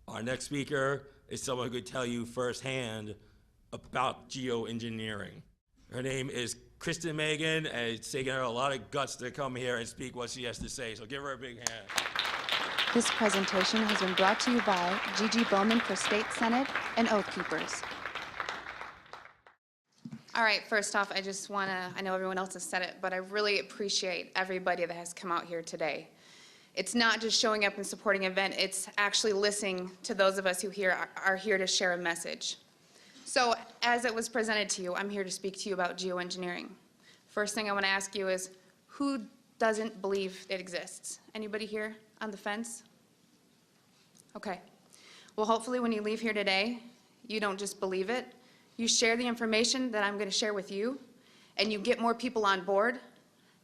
Our next speaker is someone who could tell you firsthand about geoengineering. Her name is Kristen Meghan, and it's taken her a lot of guts to come here and speak what she has to say, so give her a big hand. This presentation has been brought to you by Gigi Bowman for State Senate and Oath Keepers. All right, first off, I just want to, I know everyone else has said it, but I really appreciate everybody that has come out here today. It's not just showing up and supporting an event, it's actually listening to those of us who are here to share a message. So, as it was presented to you, I'm here to speak to you about geoengineering. First thing I want to ask you is, who doesn't believe it exists? Anybody here on the fence? Okay. Well, hopefully when you leave here today, you don't just believe it, you share the information that I'm going to share with you, and you get more people on board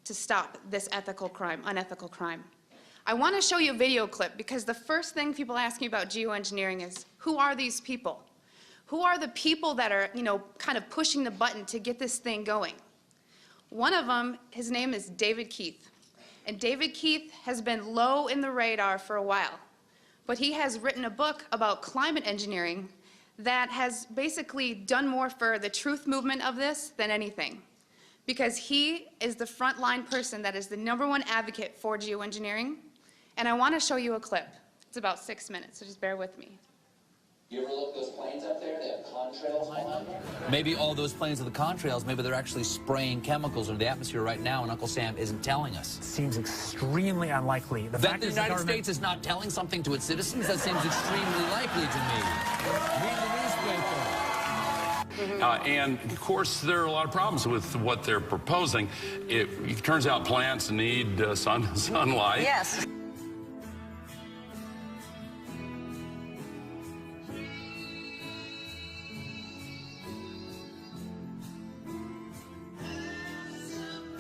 to stop this unethical crime. I want to show you a video clip because the first thing people ask me about geoengineering is, who are these people? Who are the people that are, kind of pushing the button to get this thing going? One of them, his name is David Keith. And David Keith has been low in the radar for a while. But he has written a book about climate engineering that has basically done more for the truth movement of this than anything. Because he is the frontline person that is the #1 advocate for geoengineering. And I want to show you a clip. It's about 6 minutes, so just bear with me. You ever look at those planes up there? They have contrails on them. Maybe all those planes are the contrails. Maybe they're actually spraying chemicals into the atmosphere right now, and Uncle Sam isn't telling us. Seems extremely unlikely. That the United States is not telling something to its citizens? That seems extremely likely to me. Read the newspaper. And, of course, there are a lot of problems with what they're proposing. It turns out plants need sunlight. Yes.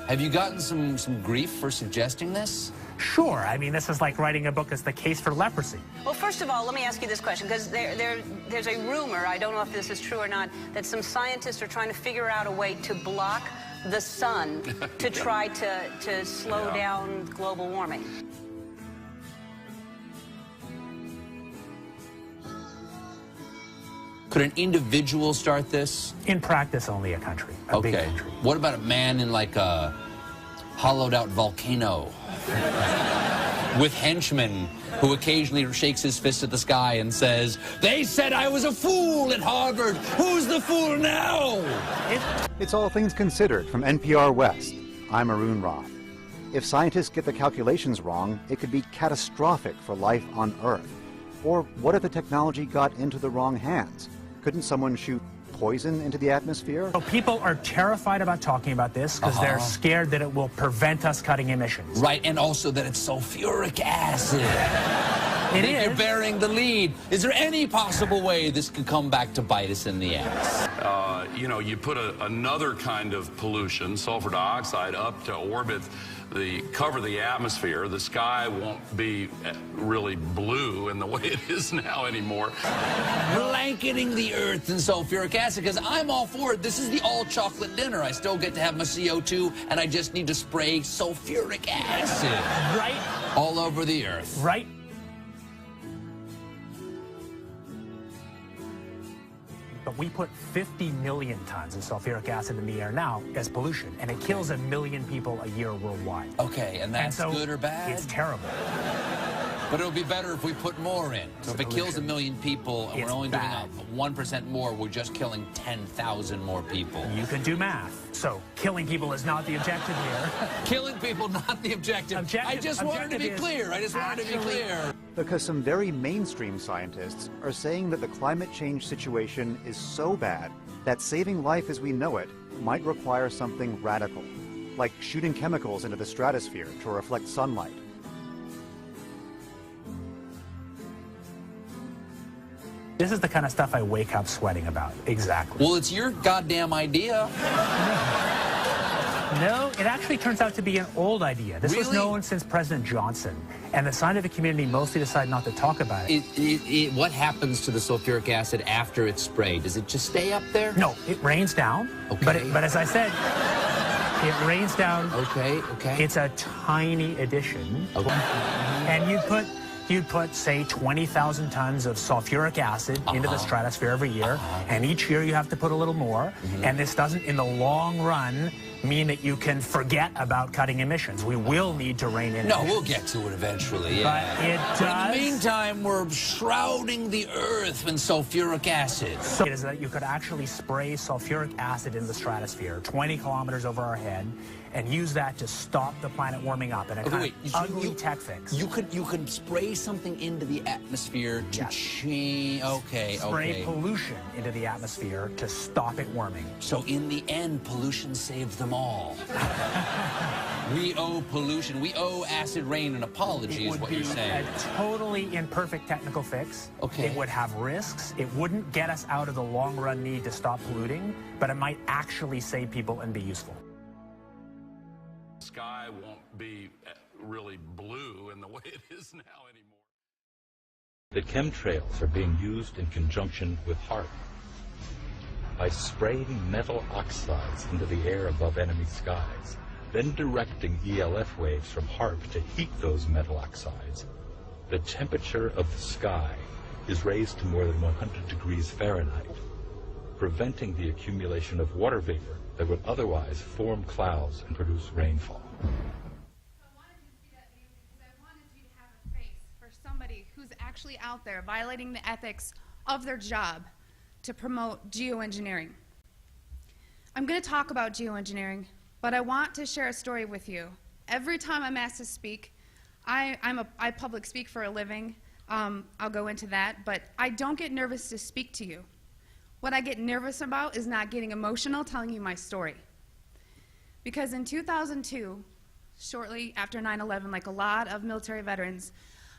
Have you gotten some grief for suggesting this? Sure. I mean, this is like writing a book as the case for leprosy. Well, first of all, let me ask you this question, because there's a rumor, I don't know if this is true or not, that some scientists are trying to figure out a way to block the sun to try to slow down global warming. Could an individual start this? In practice, only a country. A big country. What about a man in like a hollowed-out volcano with henchmen who occasionally shakes his fist at the sky and says, "They said I was a fool at Harvard. Who's the fool now?" It's All Things Considered from NPR West. I'm Arun Roth. If scientists get the calculations wrong, it could be catastrophic for life on Earth. Or what if the technology got into the wrong hands? Couldn't someone shoot poison into the atmosphere? So people are terrified about talking about this because they're scared that it will prevent us cutting emissions. Right, and also that it's sulfuric acid. It is. You're bearing the lead. Is there any possible way this could come back to bite us in the ass? You put another kind of pollution, sulfur dioxide, up to orbit, cover the atmosphere. The sky won't be really blue in the way it is now anymore. Blanketing the earth in sulfuric acid, because I'm all for it. This is the all-chocolate dinner. I still get to have my CO2, and I just need to spray sulfuric acid. Right. All over the earth. Right. But we put 50 million tons of sulfuric acid in the air now as pollution, and it kills 1 million people a year worldwide. Okay, and that's good or bad? It's terrible. But it'll be better if we put more in. So if it kills 1 million people and we're only doing 1% more, we're just killing 10,000 more people. You can do math. So killing people is not the objective here. Killing people, not the objective. I just wanted to be clear. I just wanted to be clear. Because some very mainstream scientists are saying that the climate change situation is so bad that saving life as we know it might require something radical, like shooting chemicals into the stratosphere to reflect sunlight. This is the kind of stuff I wake up sweating about. Exactly. Well, it's your goddamn idea. No, it actually turns out to be an old idea. This was known since President Johnson, and the scientific community mostly decided not to talk about it. What happens to the sulfuric acid after it's sprayed? Does it just stay up there? No, it rains down. Okay. But as I said, it rains down. Okay. It's a tiny addition. Okay. And you put you'd put, say, 20,000 tons of sulfuric acid into the stratosphere every year, and each year you have to put a little more, and this doesn't, in the long run, mean that you can forget about cutting emissions. We will need to rein in emissions. We'll get to it eventually, yeah. But it does. In the meantime, we're shrouding the Earth in sulfuric acid. So it is that you could actually spray sulfuric acid in the stratosphere 20 kilometers over our head and use that to stop the planet warming up in a kind of ugly tech fix. You could spray something into the atmosphere to change. Spray pollution into the atmosphere to stop it warming. So in the end, pollution saved them all. We owe pollution. We owe acid rain an apology, is what you're saying. It would be a totally imperfect technical fix. Okay. It would have risks. It wouldn't get us out of the long-run need to stop polluting, but it might actually save people and be useful. The sky won't be really blue in the way it is now anymore. The chemtrails are being used in conjunction with HAARP. By spraying metal oxides into the air above enemy skies, then directing ELF waves from HAARP to heat those metal oxides, the temperature of the sky is raised to more than 100 degrees Fahrenheit, preventing the accumulation of water vapor that would otherwise form clouds and produce rainfall. So I wanted you to see that video because I wanted you to have a face for somebody who's actually out there violating the ethics of their job to promote geoengineering. I'm going to talk about geoengineering, but I want to share a story with you. Every time I'm asked to speak, I public speak for a living. I'll go into that, but I don't get nervous to speak to you. What I get nervous about is not getting emotional telling you my story. Because in 2002, shortly after 9/11, like a lot of military veterans,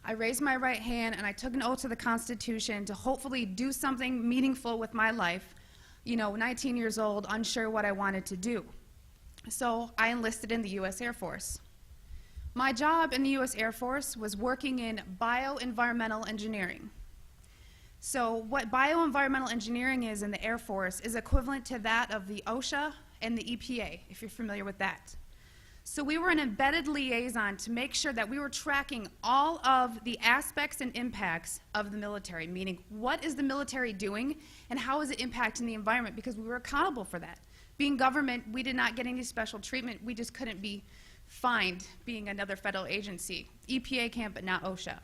I raised my right hand and I took an oath to the Constitution to hopefully do something meaningful with my life. 19 years old, unsure what I wanted to do. So I enlisted in the U.S. Air Force. My job in the U.S. Air Force was working in bioenvironmental engineering. So what bioenvironmental engineering is in the Air Force is equivalent to that of the OSHA and the EPA, if you're familiar with that. So we were an embedded liaison to make sure that we were tracking all of the aspects and impacts of the military, meaning what is the military doing and how is it impacting the environment, because we were accountable for that. Being government, we did not get any special treatment. We just couldn't be fined being another federal agency. EPA can, but not OSHA.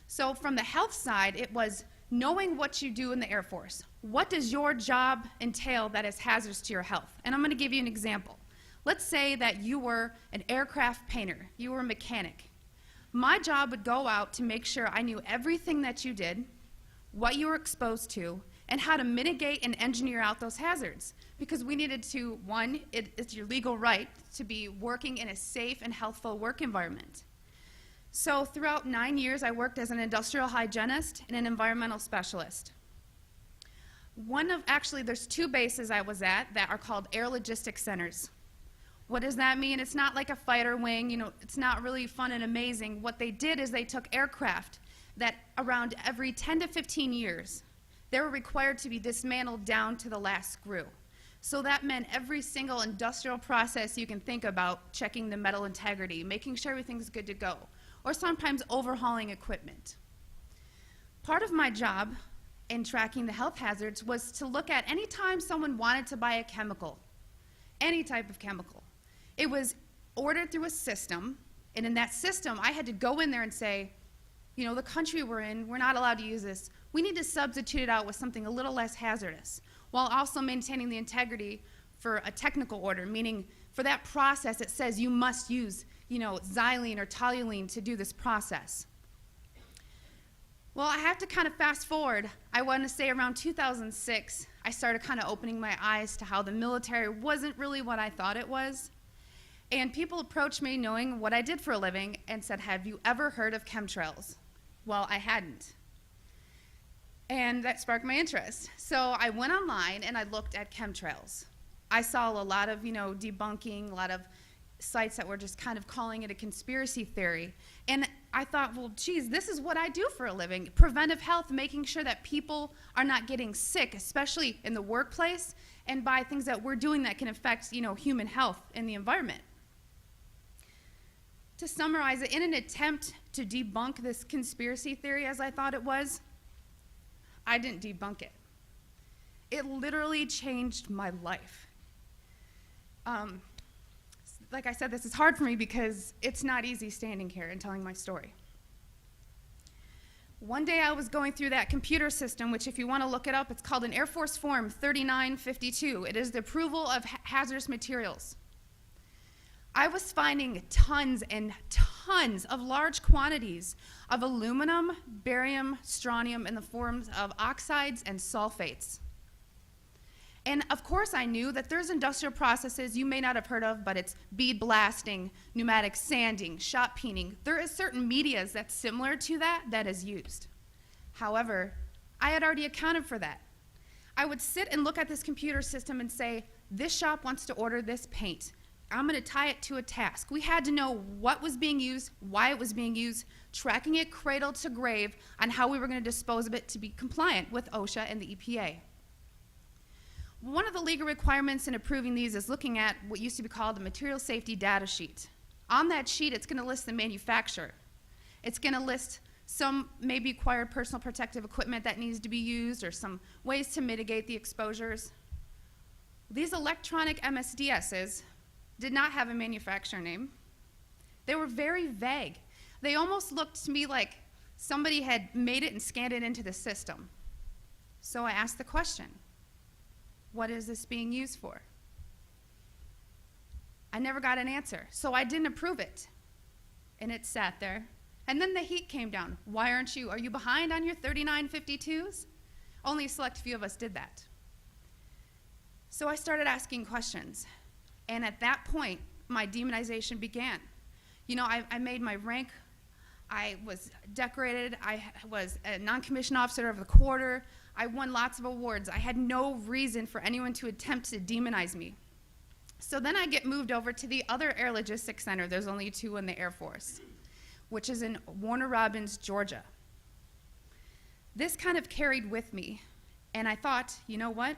So from the health side, it was knowing what you do in the Air Force. What does your job entail that is hazardous to your health? And I'm going to give you an example. Let's say that you were an aircraft painter. You were a mechanic. My job would go out to make sure I knew everything that you did, what you were exposed to, and how to mitigate and engineer out those hazards. Because we needed to, one, it's your legal right to be working in a safe and healthful work environment. So throughout 9 years, I worked as an industrial hygienist and an environmental specialist. There's two bases I was at that are called air logistics centers. What does that mean? It's not like a fighter wing, it's not really fun and amazing. What they did is they took aircraft that around every 10 to 15 years, they were required to be dismantled down to the last screw. So that meant every single industrial process you can think about, checking the metal integrity, making sure everything's good to go, or sometimes overhauling equipment. Part of my job in tracking the health hazards was to look at any time someone wanted to buy a chemical, any type of chemical. It was ordered through a system, and in that system, I had to go in there and say, the country we're in, we're not allowed to use this. We need to substitute it out with something a little less hazardous, while also maintaining the integrity for a technical order, meaning for that process, it says you must use, xylene or toluene to do this process. Well, I have to kind of fast forward. I want to say around 2006, I started kind of opening my eyes to how the military wasn't really what I thought it was. And people approached me knowing what I did for a living and said, have you ever heard of chemtrails? Well, I hadn't. And that sparked my interest. So I went online and I looked at chemtrails. I saw a lot of, debunking, a lot of sites that were just kind of calling it a conspiracy theory. And I thought, well, geez, this is what I do for a living. Preventive health, making sure that people are not getting sick, especially in the workplace, and by things that we're doing that can affect, human health and the environment. To summarize it, in an attempt to debunk this conspiracy theory as I thought it was, I didn't debunk it. It literally changed my life. Like I said, this is hard for me because it's not easy standing here and telling my story. One day I was going through that computer system, which if you want to look it up, it's called an Air Force Form 3952. It is the approval of hazardous materials. I was finding tons and tons of large quantities of aluminum, barium, strontium in the forms of oxides and sulfates. And of course I knew that there's industrial processes you may not have heard of, but it's bead blasting, pneumatic sanding, shot peening. There is certain medias that's similar to that is used. However, I had already accounted for that. I would sit and look at this computer system and say, this shop wants to order this paint. I'm gonna tie it to a task. We had to know what was being used, why it was being used, tracking it cradle to grave on how we were gonna dispose of it to be compliant with OSHA and the EPA. One of the legal requirements in approving these is looking at what used to be called the material safety data sheet. On that sheet, it's gonna list the manufacturer. It's gonna list some maybe acquired personal protective equipment that needs to be used or some ways to mitigate the exposures. These electronic MSDSs did not have a manufacturer name. They were very vague. They almost looked to me like somebody had made it and scanned it into the system. So I asked the question, what is this being used for? I never got an answer, so I didn't approve it. And it sat there. And then the heat came down. Why aren't you? Are you behind on your 3952s? Only a select few of us did that. So I started asking questions. And at that point, my demonization began. You know, I made my rank. I was decorated. I was a non-commissioned officer of the quarter. I won lots of awards. I had no reason for anyone to attempt to demonize me. So then I get moved over to the other Air Logistics Center. There's only 2 in the Air Force, which is in Warner Robins, Georgia. This kind of carried with me, and I thought, you know what?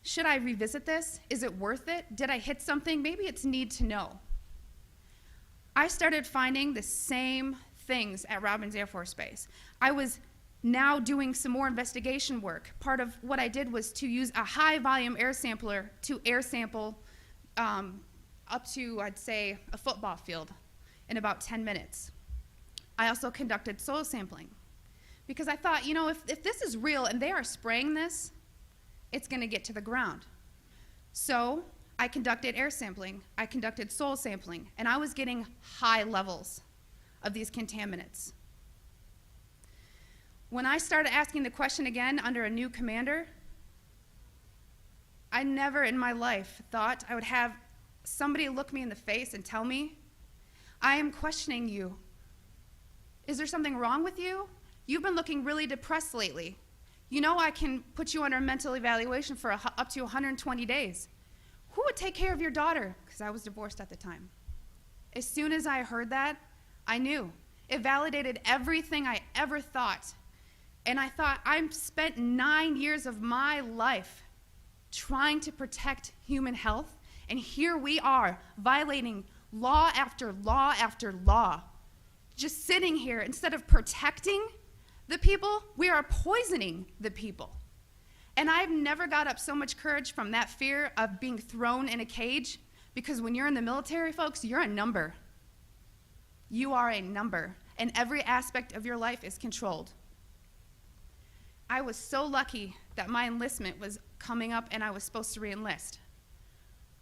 Should I revisit this? Is it worth it? Did I hit something? Maybe it's need to know. I started finding the same things at Robins Air Force Base. I was now doing some more investigation work. Part of what I did was to use a high volume air sampler to air sample up to, I'd say, a football field in about 10 minutes. I also conducted soil sampling because I thought, you know, if this is real and they are spraying this, it's gonna get to the ground. So I conducted air sampling, I conducted soil sampling, and I was getting high levels of these contaminants. When I started asking the question again under a new commander, I never in my life thought I would have somebody look me in the face and tell me, I am questioning you. Is there something wrong with you? You've been looking really depressed lately. You know I can put you under a mental evaluation for up to 120 days. Who would take care of your daughter? Because I was divorced at the time. As soon as I heard that, I knew. It validated everything I ever thought. And I thought, I've spent 9 years of my life trying to protect human health, and here we are violating law after law after law. Just sitting here, instead of protecting the people, we are poisoning the people. And I've never got up so much courage from that fear of being thrown in a cage, because when you're in the military, folks, you're a number. You are a number, and every aspect of your life is controlled. I was so lucky that my enlistment was coming up and I was supposed to re-enlist.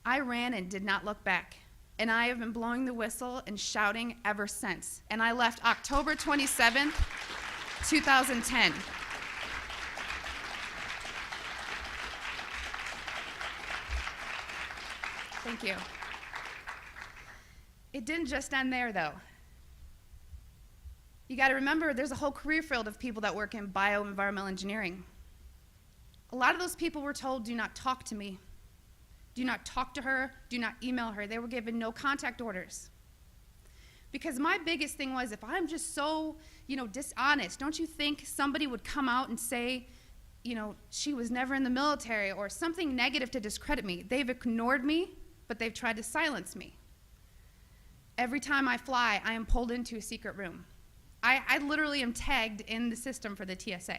I ran and did not look back, and I have been blowing the whistle and shouting ever since. And I left October 27th, 2010. Thank you. It didn't just end there, though. You got to remember, there's a whole career field of people that work in bioenvironmental engineering. A lot of those people were told, do not talk to me. Do not talk to her. Do not email her. They were given no contact orders. Because my biggest thing was, if I'm just so, dishonest, don't you think somebody would come out and say, she was never in the military, or something negative to discredit me? They've ignored me, but they've tried to silence me. Every time I fly, I am pulled into a secret room. I literally am tagged in the system for the TSA.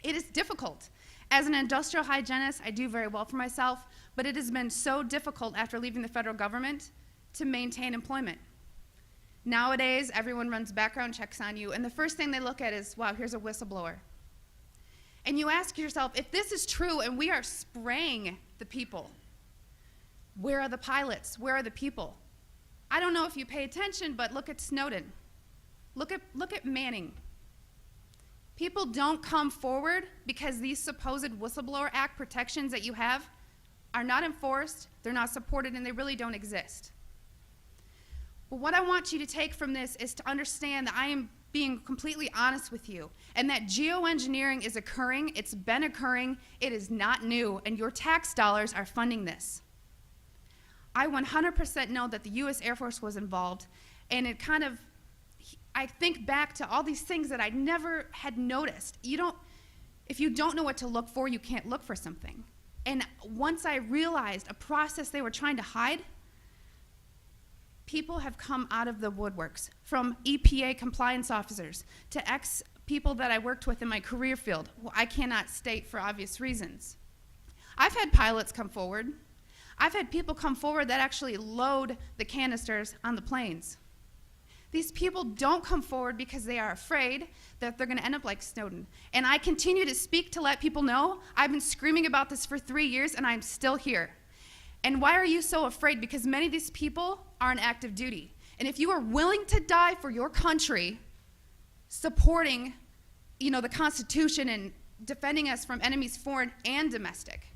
It is difficult. As an industrial hygienist, I do very well for myself, but it has been so difficult after leaving the federal government to maintain employment. Nowadays, everyone runs background checks on you, and the first thing they look at is, wow, here's a whistleblower. And you ask yourself, if this is true and we are spraying the people, where are the pilots? Where are the people? I don't know if you pay attention, but look at Snowden. Look at Manning. People don't come forward because these supposed Whistleblower Act protections that you have are not enforced, they're not supported, and they really don't exist. But what I want you to take from this is to understand that I am being completely honest with you, and that geoengineering is occurring, it's been occurring, it is not new, and your tax dollars are funding this. I 100% know that the US Air Force was involved, and it kind of, I think back to all these things that I never had noticed. If you don't know what to look for, you can't look for something. And once I realized a process they were trying to hide, people have come out of the woodworks, from EPA compliance officers to ex-people that I worked with in my career field, who I cannot state for obvious reasons. I've had pilots come forward. I've had people come forward that actually load the canisters on the planes. These people don't come forward because they are afraid that they're going to end up like Snowden. And I continue to speak to let people know I've been screaming about this for 3 years and I'm still here. And why are you so afraid? Because many of these people are on active duty. And if you are willing to die for your country, supporting, the Constitution and defending us from enemies foreign and domestic,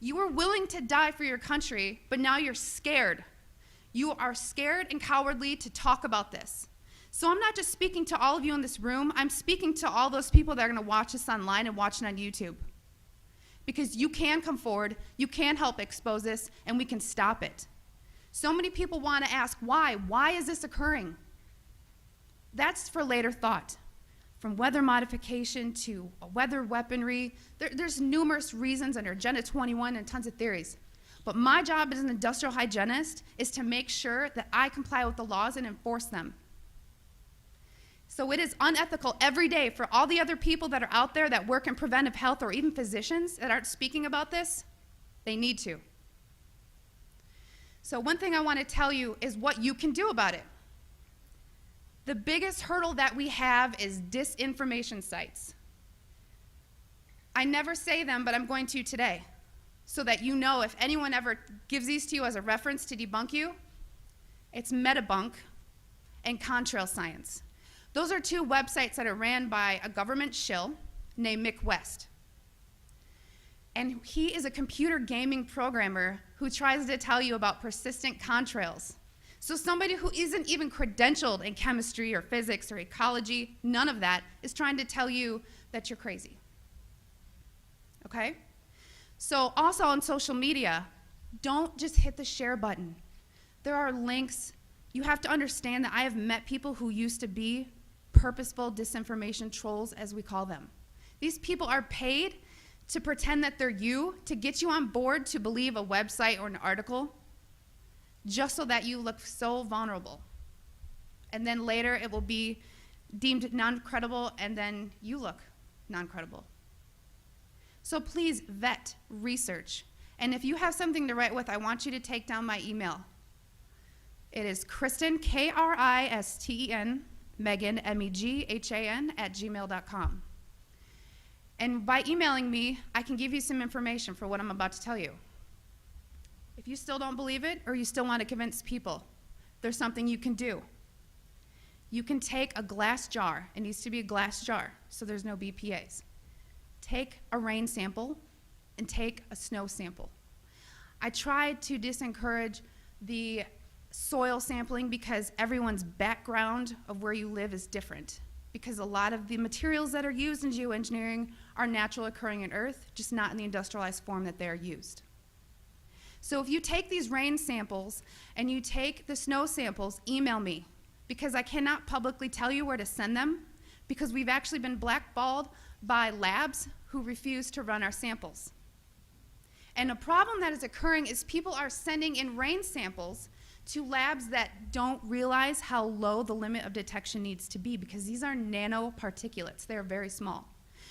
you are willing to die for your country, but now you're scared. You are scared and cowardly to talk about this. So I'm not just speaking to all of you in this room, I'm speaking to all those people that are gonna watch this online and watch it on YouTube. Because you can come forward, you can help expose this, and we can stop it. So many people wanna ask, why? Why is this occurring? That's for later thought. From weather modification to weather weaponry, there's numerous reasons under Agenda 21 and tons of theories. But my job as an industrial hygienist is to make sure that I comply with the laws and enforce them. So it is unethical every day for all the other people that are out there that work in preventive health, or even physicians that aren't speaking about this. They need to. So one thing I want to tell you is what you can do about it. The biggest hurdle that we have is disinformation sites. I never say them, but I'm going to today, so that you know if anyone ever gives these to you as a reference to debunk you, it's Metabunk and Contrail Science. Those are two websites that are ran by a government shill named Mick West. And he is a computer gaming programmer who tries to tell you about persistent contrails. So somebody who isn't even credentialed in chemistry or physics or ecology, none of that, is trying to tell you that you're crazy. Okay? So also on social media, don't just hit the share button. There are links. You have to understand that I have met people who used to be purposeful disinformation trolls, as we call them. These people are paid to pretend that they're you, to get you on board to believe a website or an article, just so that you look so vulnerable. And then later it will be deemed non-credible, and then you look non-credible. So please vet, research. And if you have something to write with, I want you to take down my email. It is Kristen, Kristen, Meghan, Meghan, @gmail.com. And by emailing me, I can give you some information for what I'm about to tell you. If you still don't believe it, or you still want to convince people, there's something you can do. You can take a glass jar. It needs to be a glass jar, so there's no BPAs. Take a rain sample and take a snow sample. I tried to disencourage the soil sampling because everyone's background of where you live is different. Because a lot of the materials that are used in geoengineering are natural occurring in Earth, just not in the industrialized form that they are used. So if you take these rain samples and you take the snow samples, email me, because I cannot publicly tell you where to send them, because we've actually been blackballed by labs who refuse to run our samples. And a problem that is occurring is people are sending in rain samples to labs that don't realize how low the limit of detection needs to be, because these are nanoparticulates. They're very small.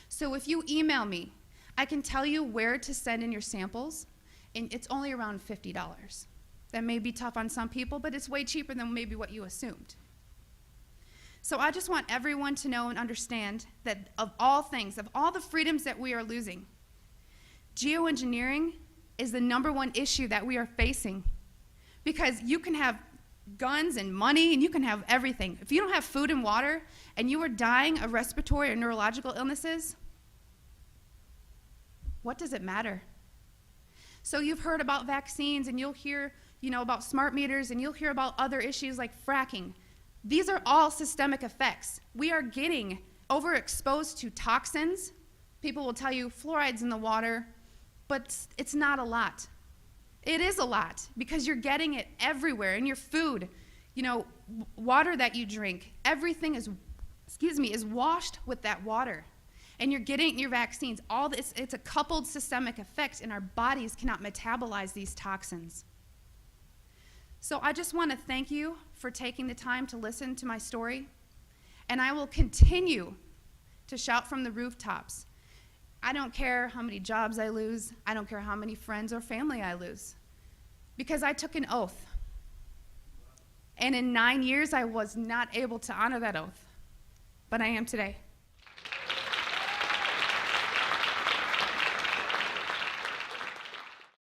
So if you email me, I can tell you where to send in your samples, and it's only around $50. That may be tough on some people, but it's way cheaper than maybe what you assumed. So I just want everyone to know and understand that of all things, of all the freedoms that we are losing, geoengineering is the #1 issue that we are facing. Because you can have guns and money and you can have everything. If you don't have food and water and you are dying of respiratory or neurological illnesses, what does it matter? So you've heard about vaccines, and you'll hear, about smart meters, and you'll hear about other issues like fracking. These are all systemic effects. We are getting overexposed to toxins. People will tell you fluoride's in the water, but it's not a lot. It is a lot, because you're getting it everywhere in your food, water that you drink. Everything is washed with that water. And you're getting your vaccines. All this, it's a coupled systemic effect, and our bodies cannot metabolize these toxins. So I just want to thank you for taking the time to listen to my story, and I will continue to shout from the rooftops. I don't care how many jobs I lose. I don't care how many friends or family I lose, because I took an oath. And in 9 years, I was not able to honor that oath, but I am today.